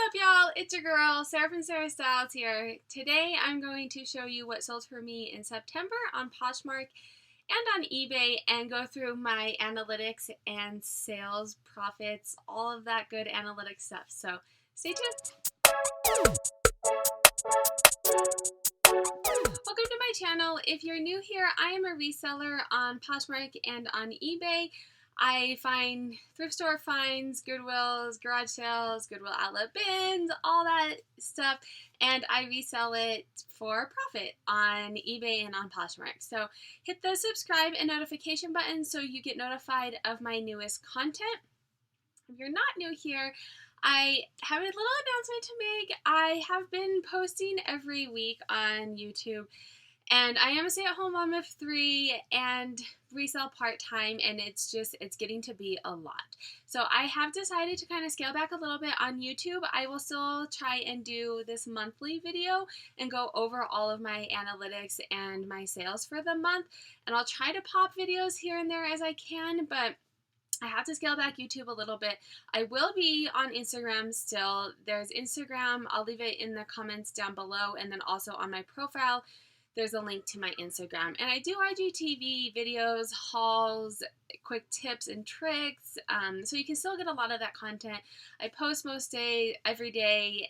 up, y'all? It's your girl, Sarah from Sarah Styles here. Today I'm going to show you what sold for me in September on PoshMark and on eBay and go through my analytics and sales, profits, all of that good analytic stuff. So stay tuned. Welcome to my channel. If you're new here, I am a reseller on PoshMark and on eBay. I find thrift store finds, Goodwills, garage sales, Goodwill outlet bins, all that stuff, and I resell it for profit on eBay and on PoshMark. So hit the subscribe and notification button so you get notified of my newest content. If you're not new here, I have a little announcement to make. I have been posting every week on YouTube, and I am a stay-at-home mom of 3 and resell part-time, and it's getting to be a lot. So I have decided to kind of scale back a little bit on YouTube. I will still try and do this monthly video and go over all of my analytics and my sales for the month, and I'll try to pop videos here and there as I can, but I have to scale back YouTube a little bit. I will be on Instagram still. There's Instagram. I'll leave it in the comments down below, and then also on my profile there's a link to my Instagram. And I do IGTV videos, hauls, quick tips and tricks, so you can still get a lot of that content. I post every day,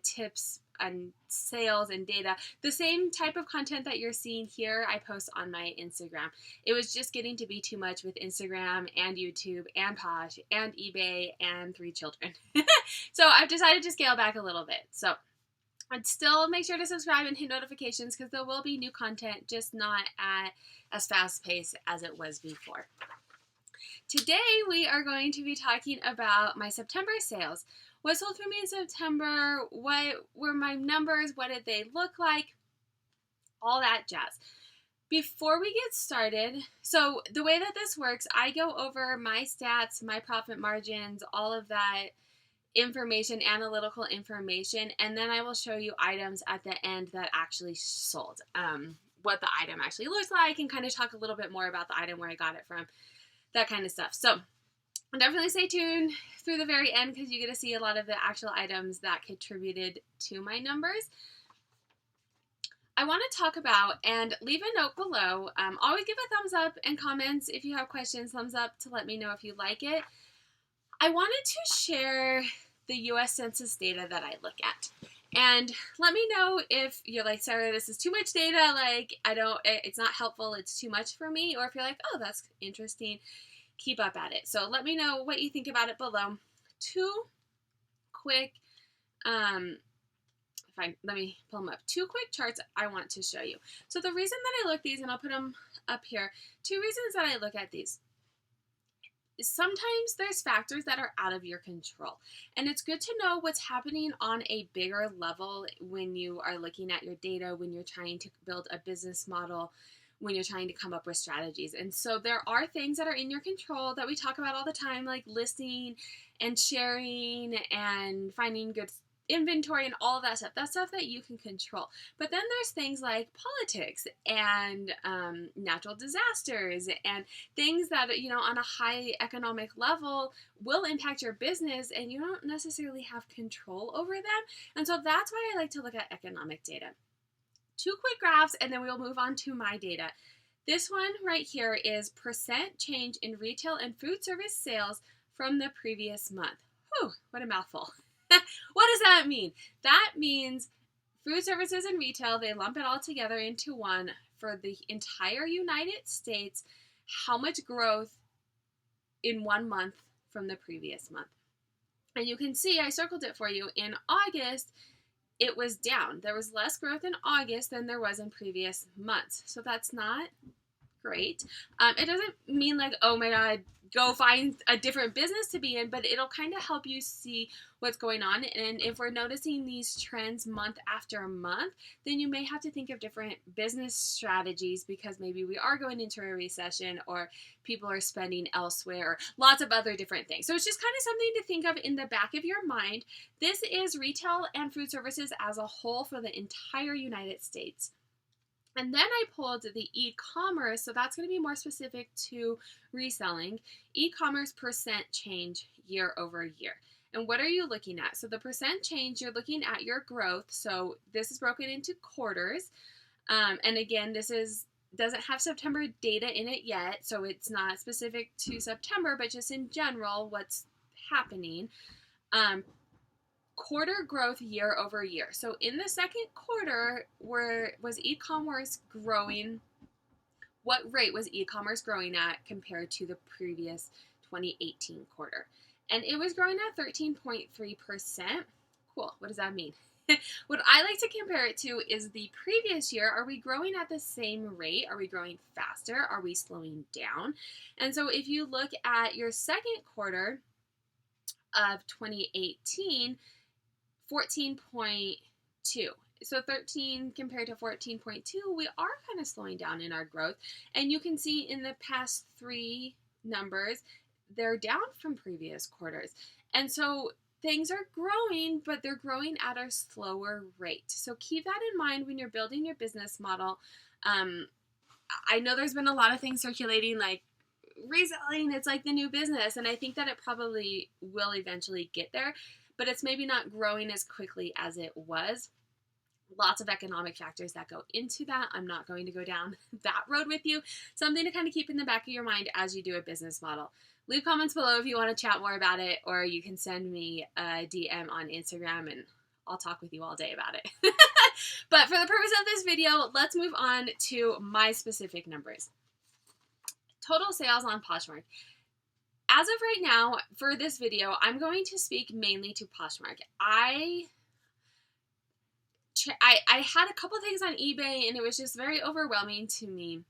tips and sales and data. The same type of content that you're seeing here, I post on my Instagram. It was just getting to be too much with Instagram and YouTube and Posh and eBay and 3 children. So I've decided to scale back a little bit. So I'd still make sure to subscribe and hit notifications because there will be new content, just not at as fast pace as it was before. Today we are going to be talking about my September sales. What sold for me in September? What were my numbers? What did they look like? All that jazz. Before we get started, so the way that this works, I go over my stats, my profit margins, all of that information, analytical information, and then I will show you items at the end that actually sold, what the item actually looks like, and kind of talk a little bit more about the item, where I got it from, that kind of stuff. So definitely stay tuned through the very end because you get to see a lot of the actual items that contributed to my numbers. I want to talk about, and leave a note below, always give a thumbs up and comments if you have questions, thumbs up to let me know if you like it. I wanted to share the U.S. Census data that I look at. And let me know if you're like, Sarah, this is too much data, like, it's not helpful, it's too much for me, or if you're like, oh, that's interesting, keep up at it. So let me know what you think about it below. Two quick, let me pull them up. 2 quick charts I want to show you. So the reason that I look these, and I'll put them up here, 2 reasons that I look at these. Sometimes there's factors that are out of your control, and it's good to know what's happening on a bigger level when you are looking at your data, when you're trying to build a business model, when you're trying to come up with strategies. And so there are things that are in your control that we talk about all the time, like listing and sharing and finding good inventory and all of that stuff. That's stuff that you can control. But then there's things like politics and natural disasters and things that, on a high economic level will impact your business, and you don't necessarily have control over them. And so that's why I like to look at economic data. 2 quick graphs, and then we'll move on to my data. This one right here is percent change in retail and food service sales from the previous month. Whew, what a mouthful. What does that mean? That means food services and retail, they lump it all together into one for the entire United States, how much growth in 1 month from the previous month. And you can see, I circled it for you, in August, it was down. There was less growth in August than there was in previous months. So that's not great. It doesn't mean like, oh my God, go find a different business to be in, but it'll kind of help you see what's going on. And if we're noticing these trends month after month, then you may have to think of different business strategies because maybe we are going into a recession or people are spending elsewhere, or lots of other different things. So it's just kind of something to think of in the back of your mind. This is retail and food services as a whole for the entire United States. And then I pulled the e-commerce, so that's going to be more specific to reselling, e-commerce percent change year over year. And what are you looking at? So the percent change, you're looking at your growth. So this is broken into quarters. And again, doesn't have September data in it yet, so it's not specific to September, but just in general, what's happening. Quarter growth year over year. So in the second quarter, was e-commerce growing? What rate was e-commerce growing at compared to the previous 2018 quarter? And it was growing at 13.3%. Cool. What does that mean? What I like to compare it to is the previous year. Are we growing at the same rate? Are we growing faster? Are we slowing down? And so if you look at your second quarter of 2018, 14.2. So 13 compared to 14.2, we are kind of slowing down in our growth. And you can see in the past three numbers, they're down from previous quarters. And so things are growing, but they're growing at a slower rate. So keep that in mind when you're building your business model. I know there's been a lot of things circulating like reselling, it's like the new business. And I think that it probably will eventually get there, but it's maybe not growing as quickly as it was. Lots of economic factors that go into that. I'm not going to go down that road with you. Something to kind of keep in the back of your mind as you do a business model. Leave comments below if you want to chat more about it, or you can send me a DM on Instagram and I'll talk with you all day about it. But for the purpose of this video, let's move on to my specific numbers. Total sales on Poshmark. As of right now, for this video, I'm going to speak mainly to Poshmark. I had a couple things on eBay and it was just very overwhelming to me.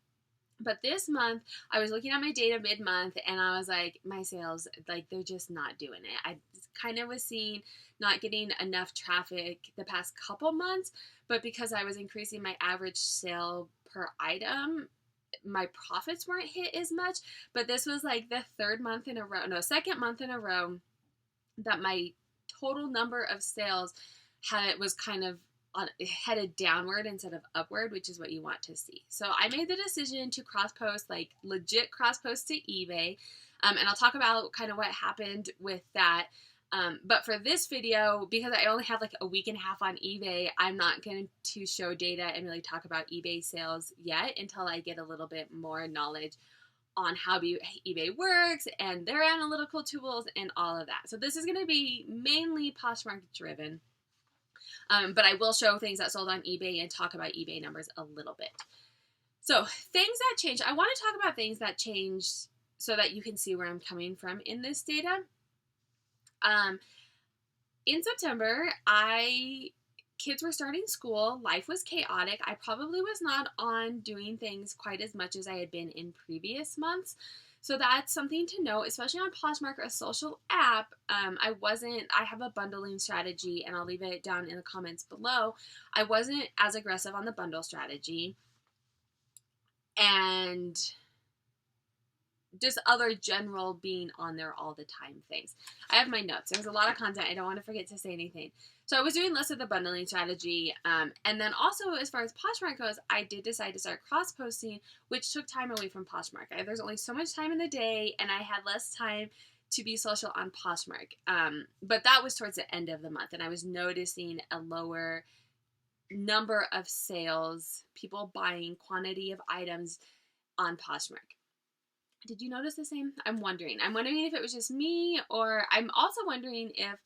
But this month, I was looking at my data mid-month and I was like, my sales, like, they're just not doing it. I kind of was seeing not getting enough traffic the past couple months, but because I was increasing my average sale per item, my profits weren't hit as much. But this was like the second month in a row that my total number of sales was kind of headed downward instead of upward, which is what you want to see. So I made the decision to cross-post, like legit cross-post to eBay. And I'll talk about kind of what happened with that. But for this video, because I only have like a week and a half on eBay, I'm not going to show data and really talk about eBay sales yet until I get a little bit more knowledge on how eBay works and their analytical tools and all of that. So this is going to be mainly Poshmark driven. But I will show things that sold on eBay and talk about eBay numbers a little bit. So things that changed. I want to talk about things that changed so that you can see where I'm coming from in this data. In September, kids were starting school. Life was chaotic. I probably was not on doing things quite as much as I had been in previous months. So that's something to note, especially on Poshmark, a social app. I have a bundling strategy and I'll leave it down in the comments below. I wasn't as aggressive on the bundle strategy and just other general being on there all the time things. I have my notes. There's a lot of content. I don't want to forget to say anything. So I was doing less of the bundling strategy. And then also as far as Poshmark goes, I did decide to start cross-posting, which took time away from Poshmark. There's only so much time in the day and I had less time to be social on Poshmark. But that was towards the end of the month and I was noticing a lower number of sales, people buying quantity of items on Poshmark. Did you notice the same? I'm wondering if it was just me, or I'm also wondering if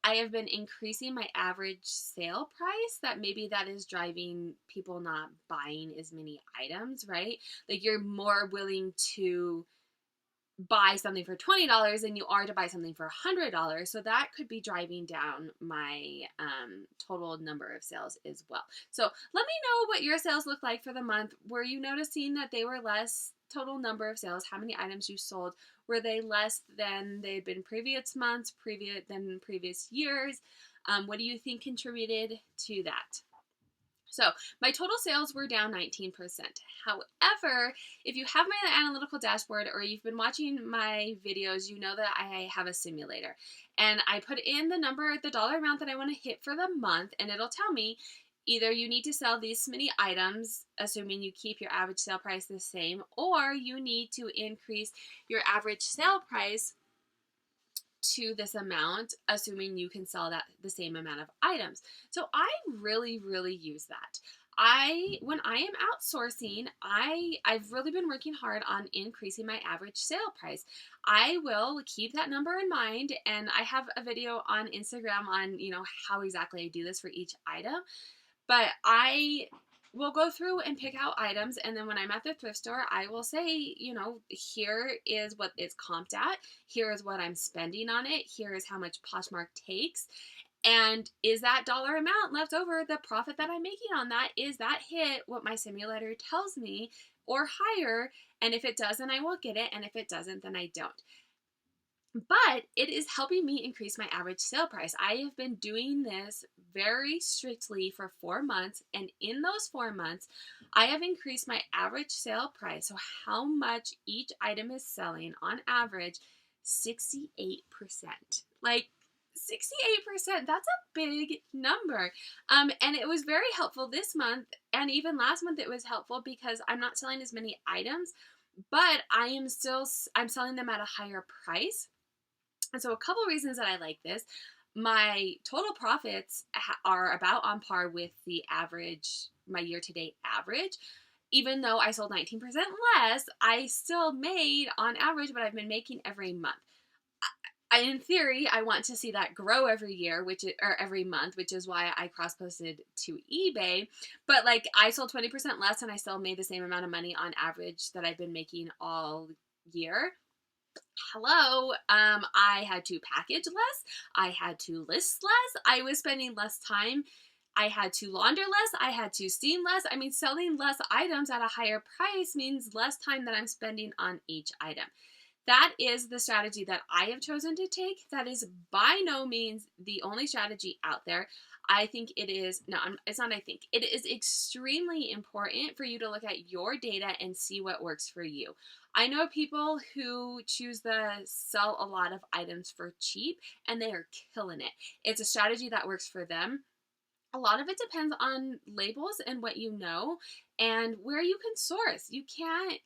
I have been increasing my average sale price, that maybe that is driving people not buying as many items, right? Like you're more willing to buy something for $20 than you are to buy something for $100. So that could be driving down my total number of sales as well. So let me know what your sales look like for the month. Were you noticing that they were less total number of sales? How many items you sold? Were they less than they'd been previous months, than previous years? What do you think contributed to that? So my total sales were down 19%. However, if you have my analytical dashboard or you've been watching my videos, you know that I have a simulator. And I put in the dollar amount that I want to hit for the month, and it'll tell me either you need to sell these many items, assuming you keep your average sale price the same, or you need to increase your average sale price to this amount, assuming you can sell that the same amount of items. So I really, really use that. When I am outsourcing, I've really been working hard on increasing my average sale price. I will keep that number in mind, and I have a video on Instagram on, how exactly I do this for each item. But I will go through and pick out items, and then when I'm at the thrift store, I will say, here is what it's comped at, here is what I'm spending on it, here is how much Poshmark takes, and is that dollar amount left over, the profit that I'm making on that, is that hit what my simulator tells me or higher? And if it does, then I will get it, and if it doesn't, then I don't. But it is helping me increase my average sale price. I have been doing this very strictly for 4 months, and in those 4 months, I have increased my average sale price, so how much each item is selling on average, 68%. Like, 68%, that's a big number. And it was very helpful this month, and even last month it was helpful because I'm not selling as many items, but I'm selling them at a higher price. And so a couple reasons that I like this: my total profits are about on par with the average, my year-to-date average. Even though I sold 19% less, I still made on average what I've been making every month. In theory, I want to see that grow every year, or every month, which is why I cross-posted to eBay. But like, I sold 20% less and I still made the same amount of money on average that I've been making all year. Hello, I had to package less, I had to list less, I was spending less time, I had to launder less, I had to steam less. I mean, selling less items at a higher price means less time that I'm spending on each item. That is the strategy that I have chosen to take. That is by no means the only strategy out there. I think it is, no, it's not I think. It is extremely important for you to look at your data and see what works for you. I know people who choose to sell a lot of items for cheap, and they are killing it. It's a strategy that works for them. A lot of it depends on labels and what you know and where you can source. I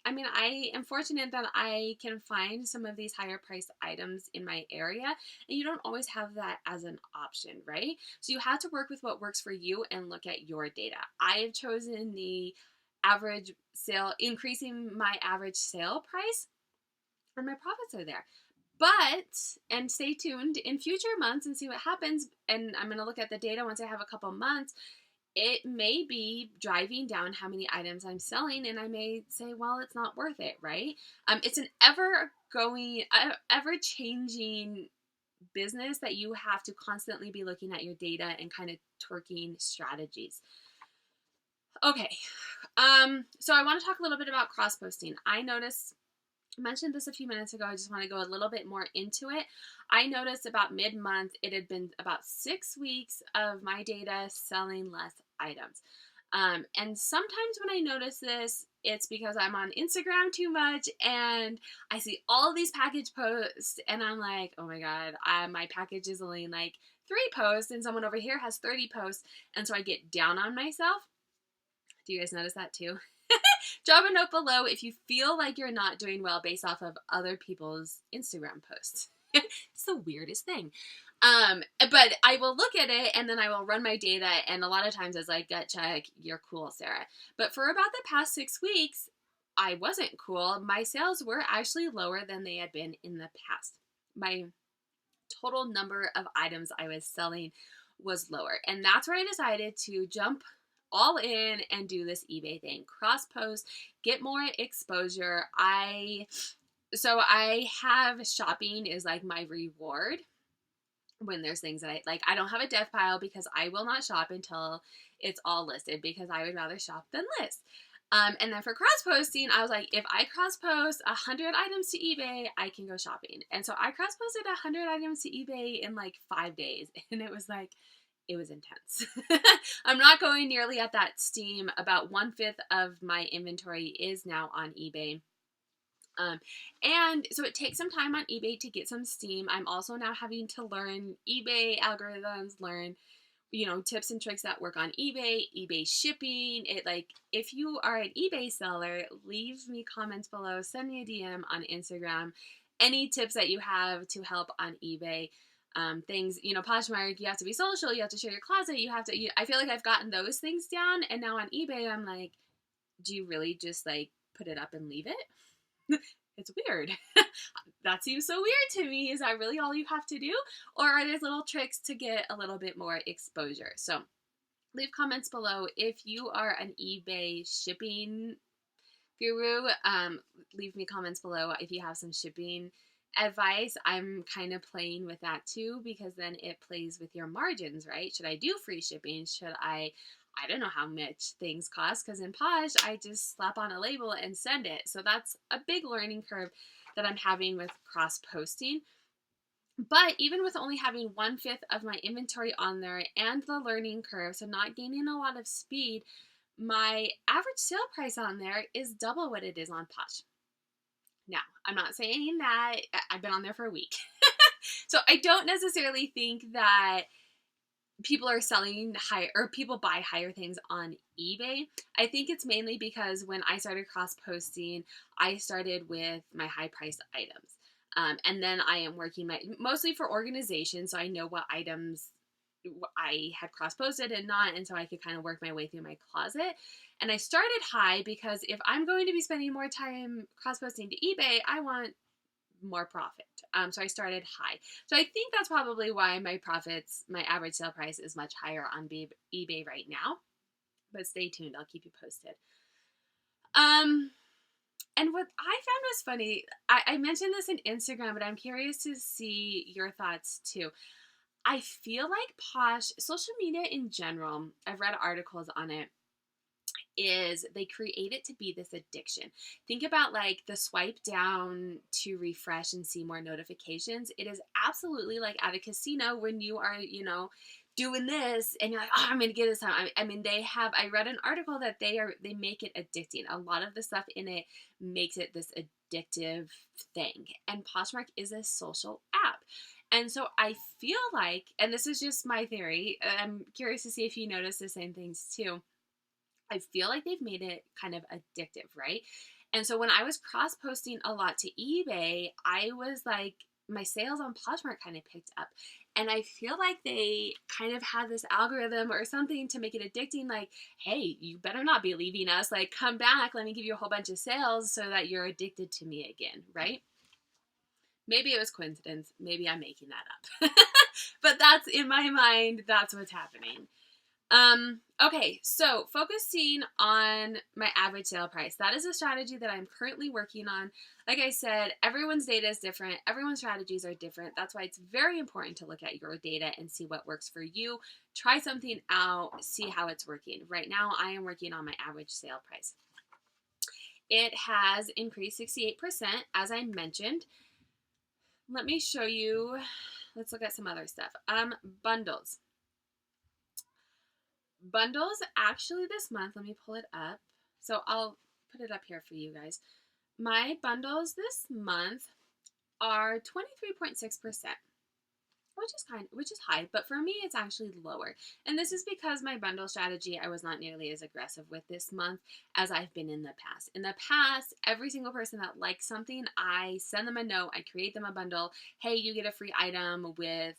am fortunate that I can find some of these higher priced items in my area, and you don't always have that as an option, right? So you have to work with what works for you and look at your data. I have chosen the average sale, increasing my average sale price, and my profits are there. And stay tuned in future months and see what happens. And I'm going to look at the data once I have a couple months. It may be driving down how many items I'm selling, and I may say, well, it's not worth it, right? It's an ever-changing business that you have to constantly be looking at your data and kind of twerking strategies. Okay, so I want to talk a little bit about cross-posting. I mentioned this a few minutes ago. I just want to go a little bit more into it. I noticed about mid-month, it had been about 6 weeks of my data selling less items. And sometimes when I notice this, it's because I'm on Instagram too much and I see all of these package posts and I'm like, oh my God, my package is only like 3 posts and someone over here has 30 posts. And so I get down on myself. Do you guys notice that too? Drop a note below if you feel like you're not doing well based off of other people's Instagram posts. It's the weirdest thing. But I will look at it and then I will run my data, and a lot of times it's like, gut check, you're cool, Sarah. But for about the past 6 weeks, I wasn't cool. My sales were actually lower than they had been in the past. My total number of items I was selling was lower. And that's where I decided to jump all in and do this eBay thing. Cross post, get more exposure. So I have shopping is like my reward when there's things that I don't have a death pile because I will not shop until it's all listed because I would rather shop than list. And then for cross posting, I was like, if I cross post 100 items to eBay, I can go shopping. And so I cross posted 100 items to eBay in like 5 days. And it was intense. I'm not going nearly at that steam. About 1/5 of my inventory is now on eBay. And so it takes some time on eBay to get some steam. I'm also now having to learn eBay algorithms, learn, tips and tricks that work on eBay shipping. If you are an eBay seller, leave me comments below, send me a DM on Instagram, any tips that you have to help on eBay. Things, Poshmark, you have to be social, you have to share your closet, I feel like I've gotten those things down, and now on eBay, I'm like, do you really just like put it up and leave it? It's weird. That seems so weird to me. Is that really all you have to do? Or are there little tricks to get a little bit more exposure? So leave comments below. If you are an eBay shipping guru, leave me comments below if you have some shipping advice. I'm kind of playing with that too, because then it plays with your margins, right? Should I do free shipping? Should I don't know how much things cost, because in Posh, I just slap on a label and send it. So that's a big learning curve that I'm having with cross-posting. But even with only having 1/5 of my inventory on there and the learning curve, so not gaining a lot of speed, my average sale price on there is double what it is on Posh. Now, I'm not saying that I've been on there for a week. So I don't necessarily think that people are selling higher, or people buy higher things on eBay. I think it's mainly because when I started cross-posting, I started with my high-priced items. And then I am working mostly for organizations, so I know what items I had cross-posted and not, and so I could kind of work my way through my closet. And I started high because if I'm going to be spending more time cross-posting to eBay, I want more profit. So I started high. So I think that's probably why my average sale price is much higher on eBay right now. But stay tuned. I'll keep you posted. And what I found was funny, I mentioned this in Instagram, but I'm curious to see your thoughts too. I feel like Posh, social media in general, I've read articles on it, is they create it to be this addiction. Think about like the swipe down to refresh and see more notifications. It is absolutely like at a casino when you are, doing this and you're like, oh, I'm going to get this time. I mean, I read an article that they make it addicting. A lot of the stuff in it makes it this addictive thing. And Poshmark is a social app. And so I feel like, and this is just my theory, I'm curious to see if you notice the same things too. I feel like they've made it kind of addictive, right? And so when I was cross-posting a lot to eBay, I was like, my sales on Poshmark kind of picked up. And I feel like they kind of had this algorithm or something to make it addicting, like, hey, you better not be leaving us. Like, come back, let me give you a whole bunch of sales so that you're addicted to me again, right? Maybe it was coincidence. Maybe I'm making that up. But that's, in my mind, that's what's happening. Okay, so focusing on my average sale price. That is a strategy that I'm currently working on. Like I said, everyone's data is different. Everyone's strategies are different. That's why it's very important to look at your data and see what works for you. Try something out, see how it's working. Right now, I am working on my average sale price. It has increased 68%, as I mentioned. Let me show you. Let's look at some other stuff. Bundles. Bundles, actually this month, let me pull it up. So I'll put it up here for you guys. My bundles this month are 23.6%, which is high, but for me it's actually lower. And this is because my bundle strategy, I was not nearly as aggressive with this month as I've been in the past. In the past, every single person that likes something, I send them a note, I create them a bundle. Hey, you get a free item with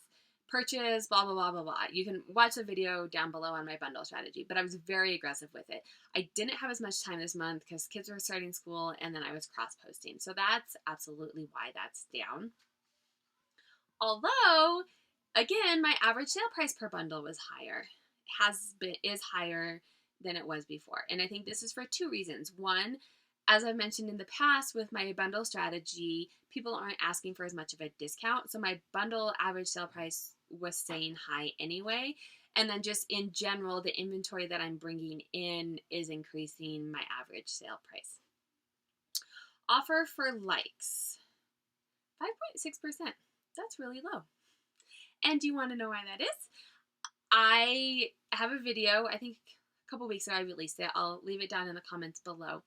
purchase, blah, blah, blah, blah, blah. You can watch the video down below on my bundle strategy, but I was very aggressive with it. I didn't have as much time this month because kids were starting school and then I was cross-posting. So that's absolutely why that's down. Although, again, my average sale price per bundle was higher. Is higher than it was before. And I think this is for two reasons. One, as I've mentioned in the past with my bundle strategy, people aren't asking for as much of a discount. So my bundle average sale price was staying high anyway. And then just in general, the inventory that I'm bringing in is increasing my average sale price. Offer for likes, 5.6%. That's really low. And do you want to know why that is? I have a video, I think a couple weeks ago I released it. I'll leave it down in the comments below.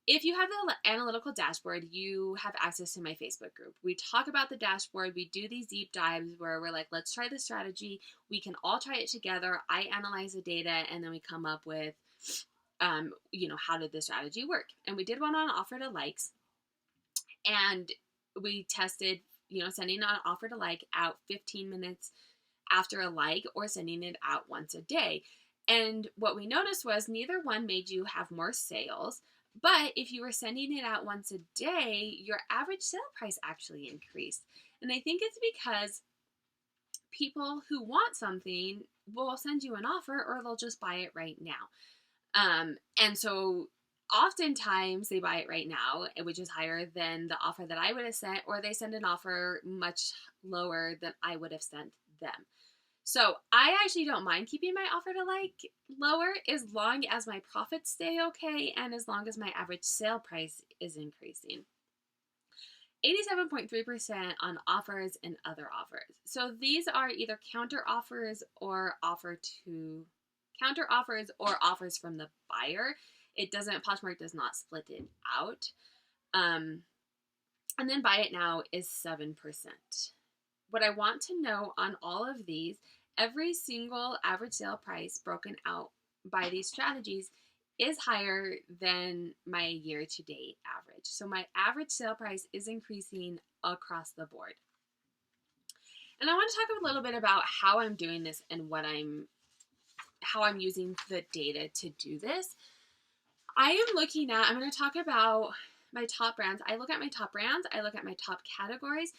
If you have the analytical dashboard, you have access to my Facebook group. We talk about the dashboard. We do these deep dives where we're like, let's try the strategy. We can all try it together. I analyze the data, and then we come up with, how did the strategy work? And we did one on offer to likes. And we tested, sending an offer to like out 15 minutes after a like, or sending it out once a day. And what we noticed was neither one made you have more sales, but if you were sending it out once a day, your average sale price actually increased. And I think it's because people who want something will send you an offer, or they'll just buy it right now. And so oftentimes they buy it right now, which is higher than the offer that I would have sent, or they send an offer much lower than I would have sent them. So I actually don't mind keeping my offer to like lower, as long as my profits stay okay and as long as my average sale price is increasing. 87.3% on offers and other offers. So these are either counter offers or offers from the buyer. Poshmark does not split it out. And then buy it now is 7%. What I want to know on all of these, every single average sale price broken out by these strategies is higher than my year-to-date average. So my average sale price is increasing across the board. And I want to talk a little bit about how I'm doing this and how I'm using the data to do this. I'm going to talk about my top brands. I look at my top brands, I look at my top categories,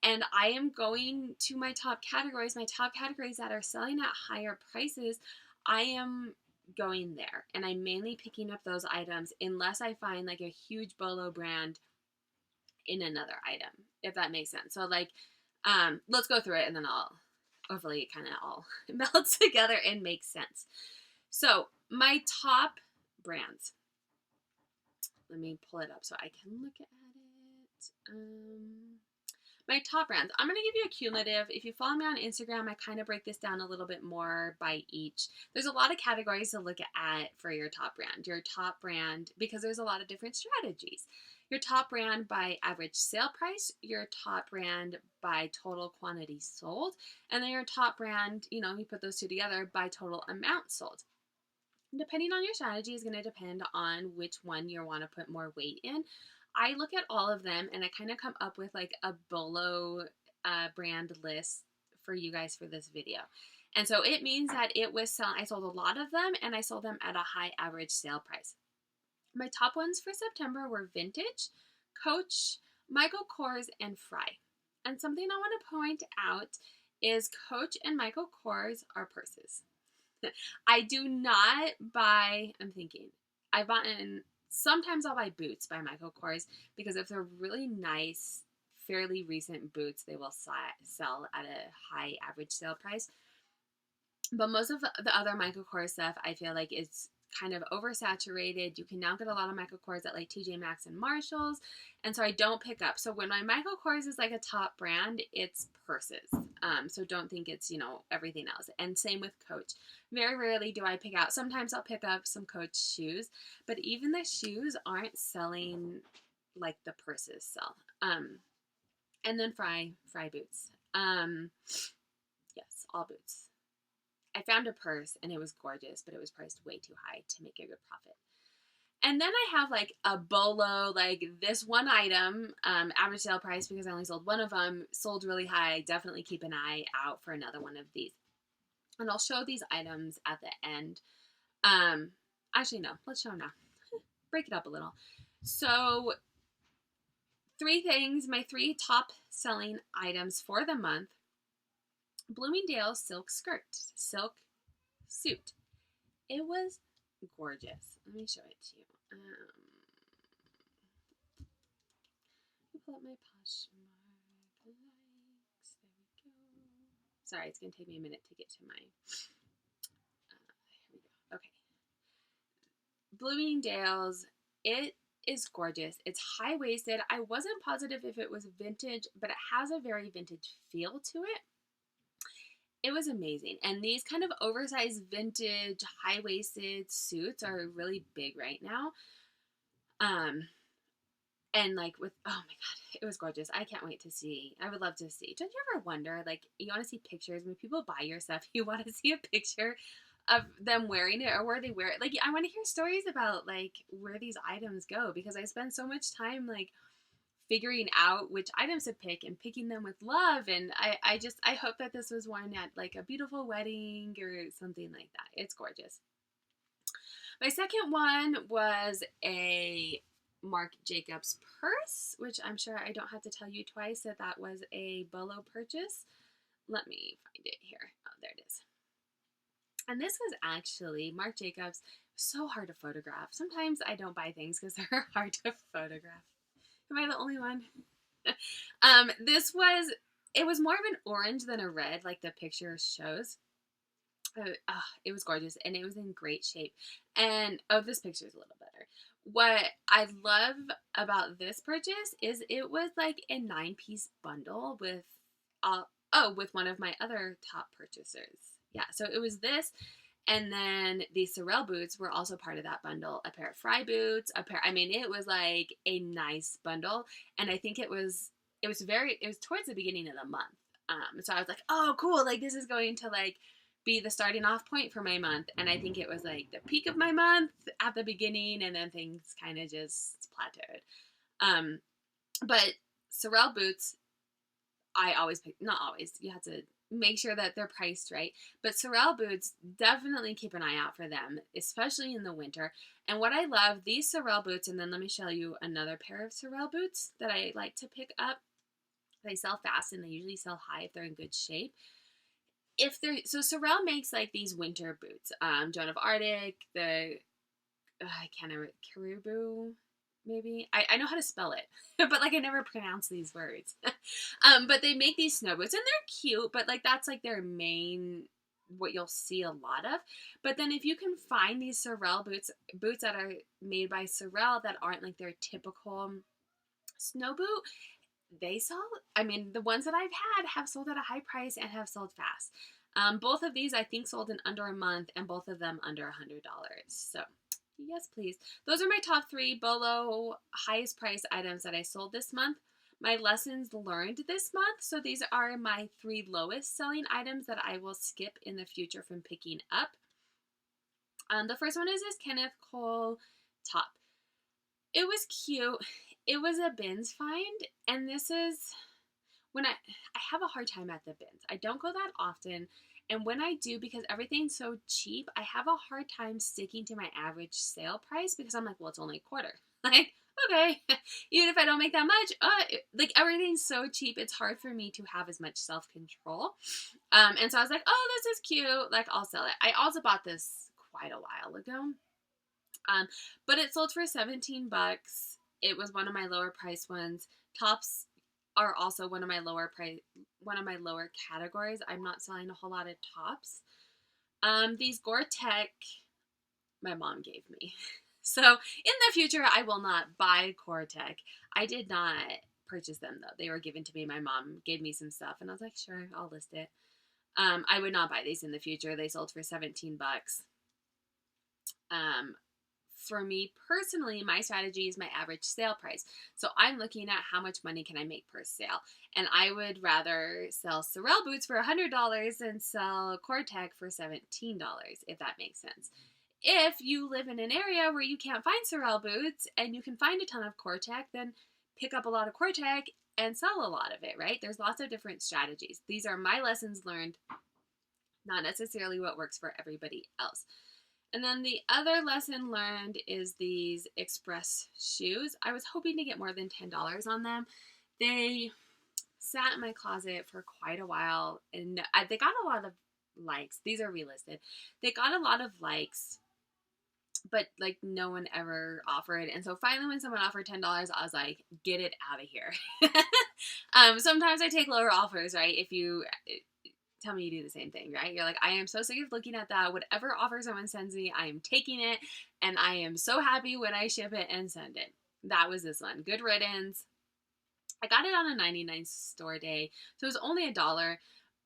and I am going to my top categories that are selling at higher prices. I am going there, and I'm mainly picking up those items unless I find like a huge bolo brand in another item, if that makes sense. So like, let's go through it, and then hopefully it kind of all melts together and makes sense. So my top brands, let me pull it up so I can look at it. My top brands, I'm going to give you a cumulative. If you follow me on Instagram, I kind of break this down a little bit more by each. There's a lot of categories to look at for your top brand. Your top brand, because there's a lot of different strategies. Your top brand by average sale price, your top brand by total quantity sold, and then your top brand, you put those two together, by total amount sold. Depending on your strategy is going to depend on which one you want to put more weight in. I look at all of them and I kind of come up with like a bolo brand list for you guys for this video. And so it means that I sold a lot of them, and I sold them at a high average sale price. My top ones for September were Vintage, Coach, Michael Kors, and Fry. And something I want to point out is Coach and Michael Kors are purses. I do not buy, sometimes I'll buy boots by Michael Kors, because if they're really nice, fairly recent boots, they will sell at a high average sale price. But most of the other Michael Kors stuff, I feel like it's kind of oversaturated. You can now get a lot of Michael Kors at like TJ Maxx and Marshalls, and so I don't pick up. So when my Michael Kors is like a top brand, it's purses. So don't think it's everything else. And same with Coach. Very rarely do I pick out. Sometimes I'll pick up some Coach shoes, but even the shoes aren't selling like the purses sell. And then Fry boots. Yes, all boots. I found a purse and it was gorgeous, but it was priced way too high to make a good profit. And then I have like a bolo, like this one item, average sale price, because I only sold one of them, sold really high. Definitely keep an eye out for another one of these. And I'll show these items at the end. Actually, no, let's show them now. Break it up a little. So 3 things, my 3 top selling items for the month. Bloomingdale's silk suit. It was gorgeous. Let me show it to you. Pull up my Poshmark likes. There we go. Sorry, it's going to take me a minute to get to my. Here we go. Okay. Bloomingdale's. It is gorgeous. It's high-waisted. I wasn't positive if it was vintage, but it has a very vintage feel to it. It was amazing. And these kind of oversized vintage high-waisted suits are really big right now. And like oh my God, it was gorgeous. I can't wait to see. I would love to see. Don't you ever wonder, like, you want to see pictures when people buy your stuff, you want to see a picture of them wearing it or where they wear it. Like, I want to hear stories about like where these items go, because I spend so much time like figuring out which items to pick and picking them with love. And I hope that this was worn at like a beautiful wedding or something like that. It's gorgeous. My second one was a Marc Jacobs purse, which I'm sure I don't have to tell you twice that that was a Bolo purchase. Let me find it here. Oh, there it is. And this was actually Marc Jacobs. So hard to photograph. Sometimes I don't buy things because they're hard to photograph. Am I the only one? It was more of an orange than a red, like the picture shows. It was gorgeous, and it was in great shape. And this picture is a little better. What I love about this purchase is it was like a 9-piece bundle with with one of my other top purchasers. Yeah, so it was this, and then these Sorel boots were also part of that bundle. A pair of Fry boots, it was like a nice bundle, and I think it was towards the beginning of the month. So I was like, oh, cool, like this is going to like be the starting off point for my month, and I think it was like the peak of my month at the beginning, and then things kind of just plateaued. But Sorel boots, I always pick, not always, you have to make sure that they're priced right, but Sorel boots, definitely keep an eye out for them, especially in the winter. And what I love, these Sorel boots, and then let me show you another pair of Sorel boots that I like to pick up. They sell fast, and they usually sell high if they're in good shape. So Sorel makes like these winter boots. Joan of Arctic, I can't remember, Caribou, maybe. I know how to spell it, but like I never pronounce these words. But they make these snow boots, and they're cute, but like that's like their main, what you'll see a lot of. But then if you can find these Sorel boots that are made by Sorel that aren't like their typical snow boot, they sell, the ones that I've had have sold at a high price and have sold fast. Both of these I think sold in under a month, and both of them under $100. So yes, please. Those are my top 3 Bolo highest price items that I sold this month. My lessons learned this month. So these are my 3 lowest selling items that I will skip in the future from picking up. The first one is this Kenneth Cole top. It was cute. It was a bins find, and this is when I have a hard time at the bins. I don't go that often, and when I do, because everything's so cheap, I have a hard time sticking to my average sale price because I'm like, well, it's only a quarter. Like, okay, even if I don't make that much, like everything's so cheap, it's hard for me to have as much self-control. And so I was like, oh, this is cute, like I'll sell it. I also bought this quite a while ago, but it sold for $17. It was one of my lower price ones. Tops are also one of my lower categories. I'm not selling a whole lot of tops. These Gore-Tex, my mom gave me. So in the future, I will not buy Gore-Tex. I did not purchase them though. They were given to me. My mom gave me some stuff, and I was like, sure, I'll list it. I would not buy these in the future. They sold for $17. For me personally, my strategy is my average sale price. So I'm looking at how much money can I make per sale. And I would rather sell Sorel boots for $100 than sell Gore-Tex for $17, if that makes sense. If you live in an area where you can't find Sorel boots and you can find a ton of Gore-Tex, then pick up a lot of Gore-Tex and sell a lot of it, right? There's lots of different strategies. These are my lessons learned, not necessarily what works for everybody else. And then the other lesson learned is these Express shoes. I was hoping to get more than $10 on them. They sat in my closet for quite a while, and they got a lot of likes. These are relisted. They got a lot of likes, but like no one ever offered. And so finally when someone offered $10, I was like, get it out of here. Sometimes I take lower offers, right? If you tell me you do the same thing, right? You're like, I am so sick of looking at that. Whatever offer someone sends me, I am taking it, and I am so happy when I ship it and send it. That was this one. Good riddance. I got it on a 99 store day, so it was only $1,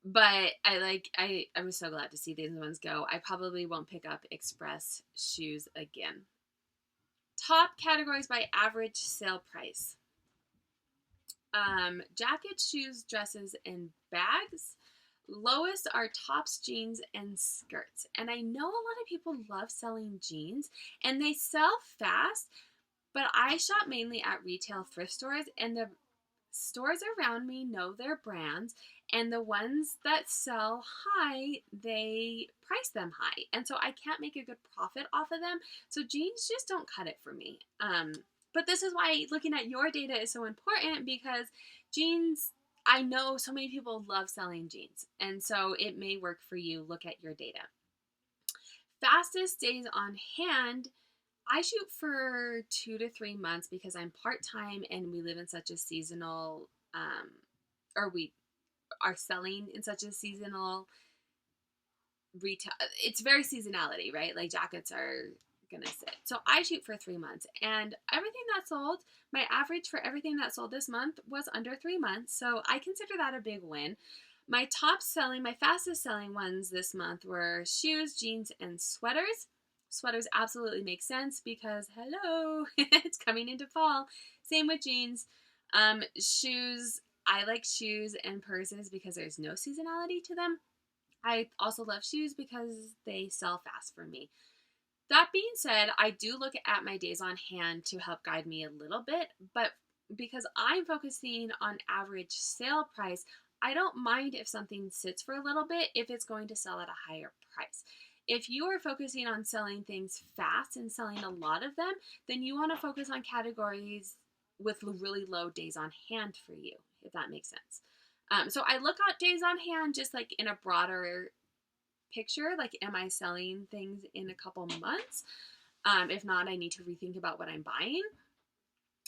but I was so glad to see these ones go. I probably won't pick up Express shoes again. Top categories by average sale price. Jackets, shoes, dresses, and bags. Lowest are tops, jeans, and skirts. And I know a lot of people love selling jeans, and they sell fast, But I shop mainly at retail thrift stores, and the stores around me know their brands, and the ones that sell high, they price them high. And so I can't make a good profit off of them. So jeans just don't cut it for me. But this is why looking at your data is so important, because jeans, I know so many people love selling jeans. And so it may work for you. Look at your data. Fastest days on hand, I shoot for 2 to 3 months because I'm part-time and we live in such a seasonal, or we are selling in such a seasonal retail. It's very seasonality, right? Like jackets are going to sit. So I shoot for 3 months, and everything that sold, my average for everything that sold this month was under 3 months. So I consider that a big win. My fastest selling ones this month were shoes, jeans, and sweaters. Sweaters absolutely make sense because, hello, it's coming into fall. Same with jeans. Shoes, I like shoes and purses because there's no seasonality to them. I also love shoes because they sell fast for me. That being said, I do look at my days on hand to help guide me a little bit, but because I'm focusing on average sale price, I don't mind if something sits for a little bit if it's going to sell at a higher price. If you are focusing on selling things fast and selling a lot of them, then you want to focus on categories with really low days on hand for you, if that makes sense. So I look at days on hand just like in a broader picture, like am I selling things in a couple months? If not, I need to rethink about what I'm buying.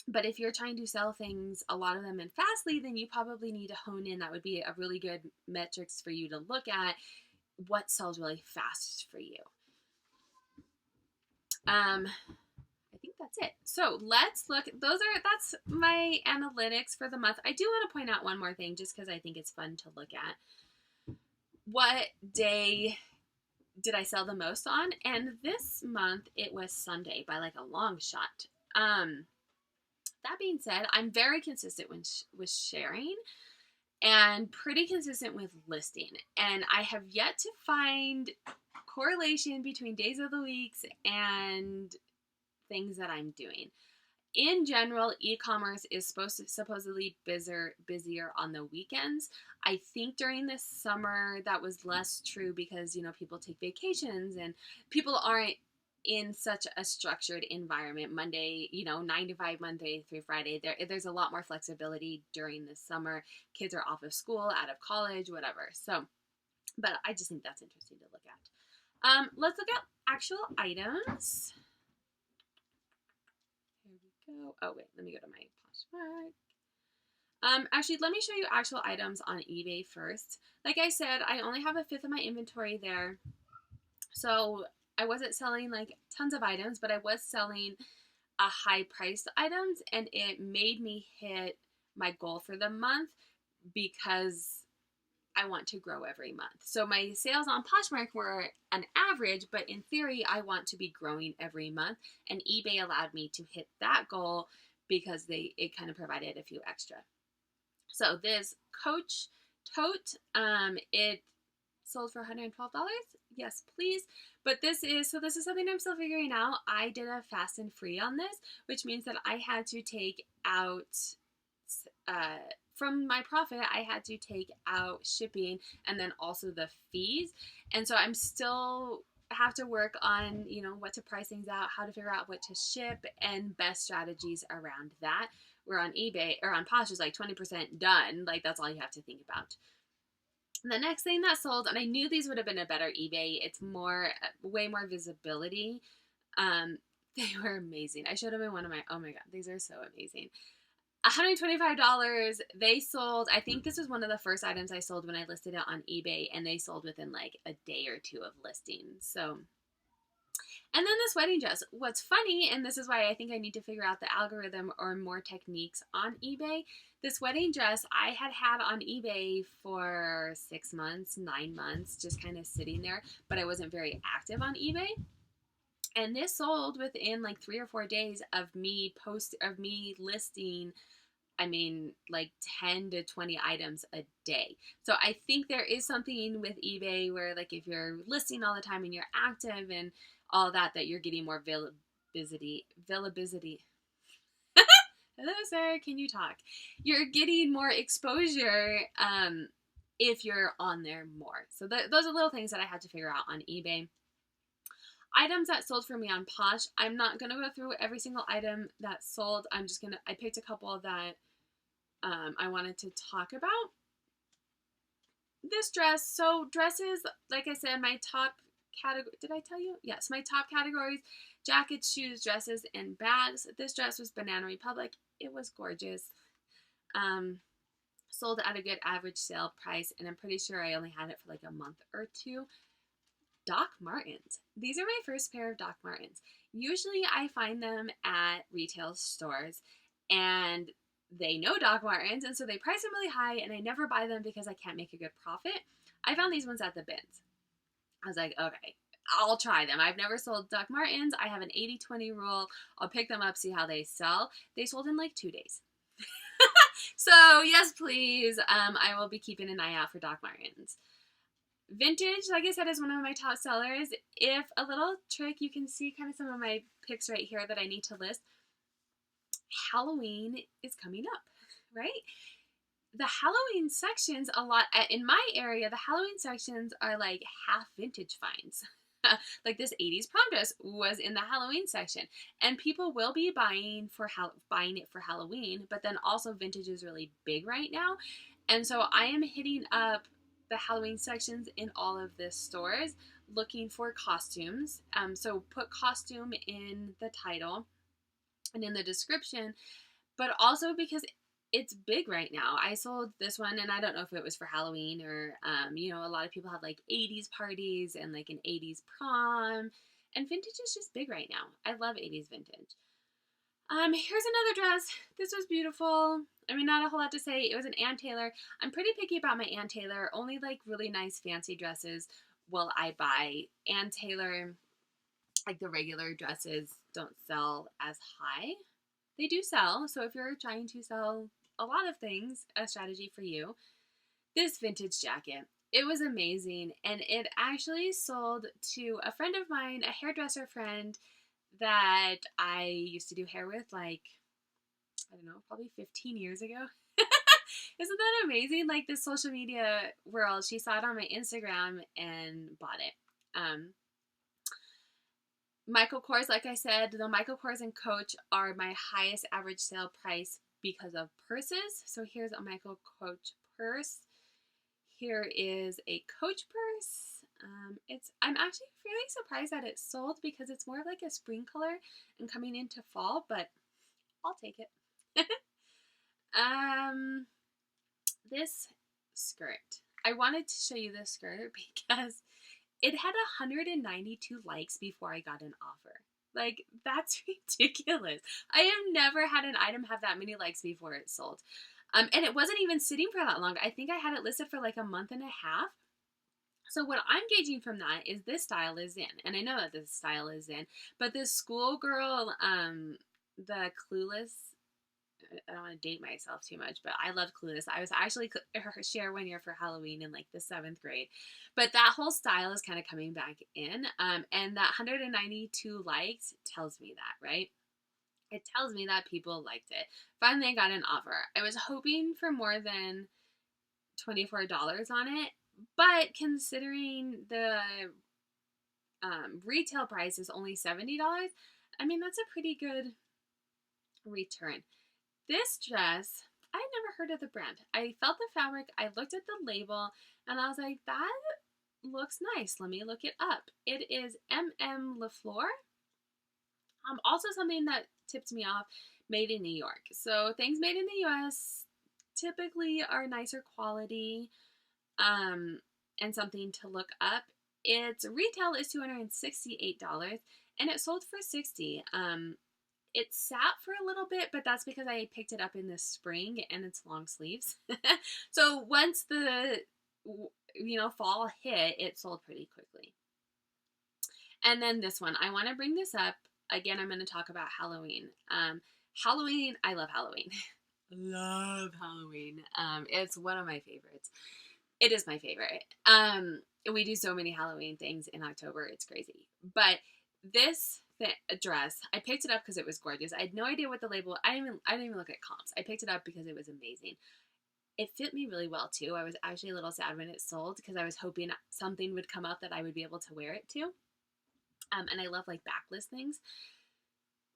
But if you're trying to sell things, a lot of them in fastly, then you probably need to hone in. That would be a really good metrics for you to look at. What sells really fast for you? I think that's it. So let's look. That's my analytics for the month. I do want to point out one more thing just because I think it's fun to look at. What day did I sell the most on? And this month it was Sunday by like a long shot. That being said, I'm very consistent with sharing and pretty consistent with listing. And I have yet to find correlation between days of the weeks and things that I'm doing. In general, e-commerce is supposedly busier on the weekends. I think during this summer that was less true because, people take vacations and people aren't in such a structured environment. Monday, 9 to 5, Monday through Friday. There's a lot more flexibility during the summer. Kids are off of school, out of college, whatever. So, but I just think that's interesting to look at. Let's look at actual items. Here we go. Oh, wait, let me go to my PoshMark. Actually, let me show you actual items on eBay first. Like I said, I only have a fifth of my inventory there. So I wasn't selling like tons of items, but I was selling a high priced items, and it made me hit my goal for the month because I want to grow every month. So my sales on Poshmark were an average, but in theory, I want to be growing every month, and eBay allowed me to hit that goal because it kind of provided a few extra. So this Coach tote, it sold for $112. Yes, please. But this is something I'm still figuring out. I did a fast and free on this, which means that I had to take out, from my profit, I had to take out shipping and then also the fees. And so I'm still have to work on, what to price things out, how to figure out what to ship, and best strategies around that. Where on eBay or on Posh is like 20% done. Like that's all you have to think about. The next thing that sold, and I knew these would have been a better eBay. It's way more visibility. They were amazing. I showed them in one of my, oh my God, these are so amazing. $125. They sold, I think this was one of the first items I sold when I listed it on eBay, and they sold within like a day or two of listing. So, and then this wedding dress. What's funny, and this is why I think I need to figure out the algorithm or more techniques on eBay. This wedding dress I had on eBay for 6 months, 9 months, just kind of sitting there, but I wasn't very active on eBay. And this sold within like 3 or 4 days of me listing, like 10 to 20 items a day. So I think there is something with eBay where like if you're listing all the time and you're active and all that you're getting more visibility. hello, sir, can you talk? You're getting more exposure if you're on there more. So those are little things that I had to figure out on eBay. Items that sold for me on Posh. I'm not going to go through every single item that sold. I picked a couple that I wanted to talk about. This dress. So dresses, like I said, my top category. Did I tell you? Yes, my top categories: jackets, shoes, dresses, and bags. This dress was Banana Republic. It was gorgeous. Sold at a good average sale price, and I'm pretty sure I only had it for like a month or two. Doc Martens. These are my first pair of Doc Martens. Usually I find them at retail stores, and they know Doc Martens, and so they price them really high, and I never buy them because I can't make a good profit. I found these ones at the bins. I was like, okay, I'll try them. I've never sold Doc Martens. I have an 80-20 rule. I'll pick them up, see how they sell. They sold in like 2 days. So yes, please. I will be keeping an eye out for Doc Martens. Vintage, like I said, is one of my top sellers. If a little trick, you can see kind of some of my picks right here that I need to list. Halloween is coming up, right? The Halloween sections, a lot in my area, the Halloween sections are like half vintage finds. Like this 80s prom dress was in the Halloween section, and people will be buying it for Halloween, but then also vintage is really big right now, and so I am hitting up the Halloween sections in all of the stores looking for costumes. So put costume in the title and in the description, but also because it's big right now. I sold this one, and I don't know if it was for Halloween or, a lot of people have like 80s parties and like an 80s prom, and vintage is just big right now. I love 80s vintage. Here's another dress. This was beautiful. I mean, not a whole lot to say. It was an Ann Taylor. I'm pretty picky about my Ann Taylor. Only like really nice fancy dresses will I buy. Ann Taylor, like the regular dresses, don't sell as high. They do sell, so if you're trying to sell a lot of things, a strategy for you. This vintage jacket, it was amazing, and it actually sold to a friend of mine, a hairdresser friend that I used to do hair with, like, I don't know, probably 15 years ago. Isn't that amazing? Like, this social media world, she saw it on my Instagram and bought it. Michael Kors, like I said, the Michael Kors and Coach are my highest average sale price because of purses. So here's a Michael Coach purse. Here is a Coach purse. I'm actually fairly surprised that it sold because it's more like a spring color and coming into fall, but I'll take it. This skirt. I wanted to show you this skirt because it had 192 likes before I got an offer. Like, that's ridiculous. I have never had an item have that many likes before it sold. And it wasn't even sitting for that long. I think I had it listed for like a month and a half. So what I'm gauging from that is this style is in. And I know that this style is in. But this schoolgirl, the Clueless, I don't want to date myself too much, but I love Clueless. I was actually her share one year for Halloween in like the 7th grade. But that whole style is kind of coming back in. And that 192 likes tells me that, right? It tells me that people liked it. Finally, I got an offer. I was hoping for more than $24 on it, but considering the retail price is only $70, I mean, that's a pretty good return. This dress, I had never heard of the brand. I felt the fabric, I looked at the label, and I was like, that looks nice. Let me look it up. It is MM LaFleur. Also something that tipped me off, made in New York. So things made in the US typically are nicer quality and something to look up. Its retail is $268 and it sold for $60. It sat for a little bit, but that's because I picked it up in the spring and it's long sleeves. So once the fall hit, it sold pretty quickly. And then this one, I want to bring this up. Again, I'm going to talk about Halloween. Halloween, I love Halloween. Love Halloween. It's one of my favorites. It is my favorite. We do so many Halloween things in October. It's crazy. But this dress. I picked it up because it was gorgeous. I had no idea what the label. I didn't even look at comps. I picked it up because it was amazing. It fit me really well too. I was actually a little sad when it sold because I was hoping something would come up that I would be able to wear it to. And I love like backless things.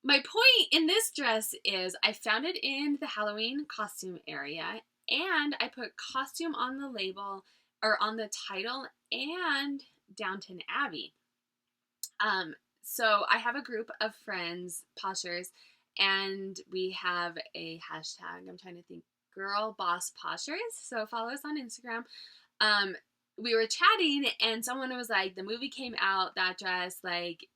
My point in this dress is I found it in the Halloween costume area, and I put costume on the label or on the title and Downton Abbey. So I have a group of friends, Poshers, and we have a hashtag. I'm trying to think. Girl Boss Poshers. So follow us on Instagram. We were chatting and someone was like, the movie came out, that dress, like,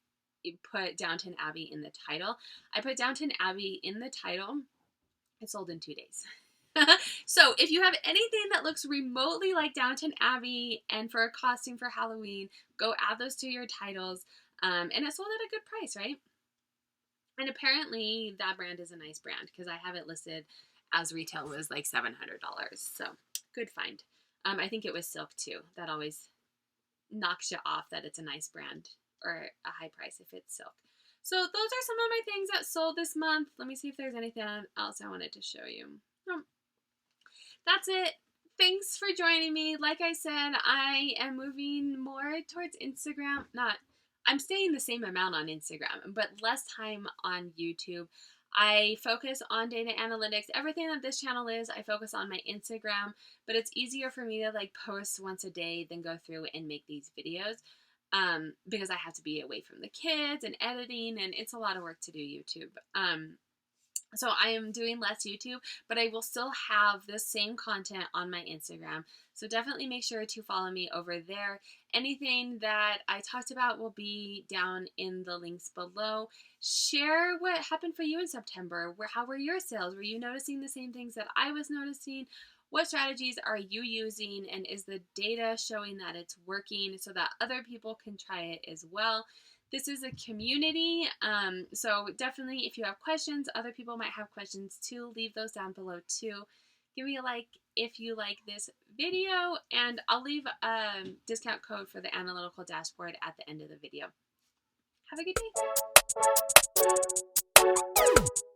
put Downton Abbey in the title. I put Downton Abbey in the title. It sold in 2 days. So if you have anything that looks remotely like Downton Abbey and for a costume for Halloween, go add those to your titles. And it sold at a good price, right? And apparently that brand is a nice brand because I have it listed as retail was like $700. So good find. I think it was silk too. That always knocks you off that it's a nice brand or a high price if it's silk. So those are some of my things that sold this month. Let me see if there's anything else I wanted to show you. That's it. Thanks for joining me. Like I said, I am moving more towards Instagram. I'm staying the same amount on Instagram, but less time on YouTube. I focus on data analytics. Everything that this channel is, I focus on my Instagram, but it's easier for me to like post once a day than go through and make these videos because I have to be away from the kids and editing, and it's a lot of work to do YouTube. So I am doing less YouTube, but I will still have the same content on my Instagram. So definitely make sure to follow me over there. Anything that I talked about will be down in the links below. Share what happened for you in September. How were your sales? Were you noticing the same things that I was noticing? What strategies are you using? And is the data showing that it's working so that other people can try it as well? This is a community, so definitely if you have questions, other people might have questions too, leave those down below too. Give me a like if you like this video, and I'll leave a discount code for the analytical dashboard at the end of the video. Have a good day.